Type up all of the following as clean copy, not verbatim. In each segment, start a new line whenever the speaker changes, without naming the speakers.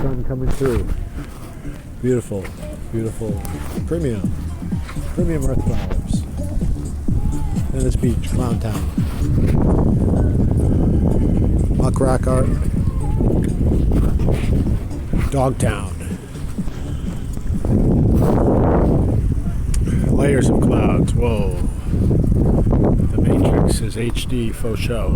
sun coming through. Beautiful, beautiful, premium earth flowers. Venice Beach, Clown Town. Muck Rock Art. Dogtown. Layers of clouds. Whoa. The Matrix is HD faux show.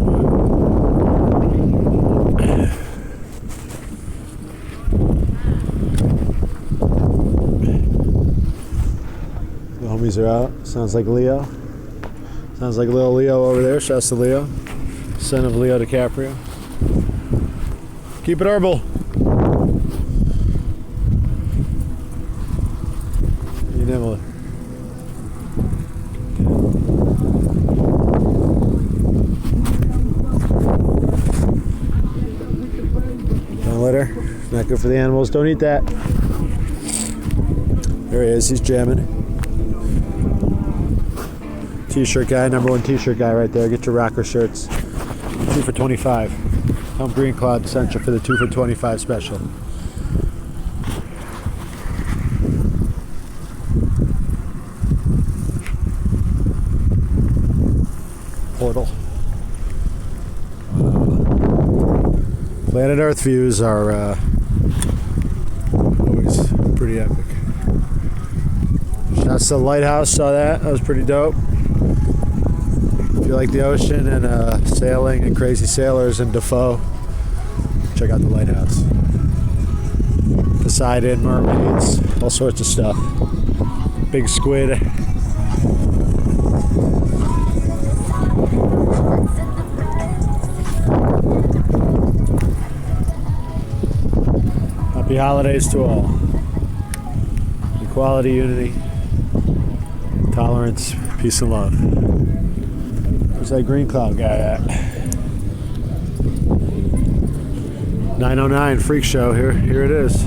The homies are out. Sounds like Leo. Sounds like little Leo over there. Shouts to Leo. Son of Leo DiCaprio. Keep it herbal. You never. Don't let her. Not good for the animals. Don't eat that. There he is. He's jamming. T-shirt guy, #1 T-shirt guy right there. Get your rocker shirts. 2 for $25. Home Green Cloud sent you for the 2 for $25 special. Portal. Planet Earth views are always pretty epic. Shouts to the lighthouse. Saw that. That was pretty dope. If you like the ocean and sailing and crazy sailors and Defoe, check out the lighthouse. Poseidon, mermaids, all sorts of stuff. Big squid. Happy holidays to all. Equality, unity, tolerance, peace and love. Where's that green cloud guy at? 909 Freak Show. Here it is.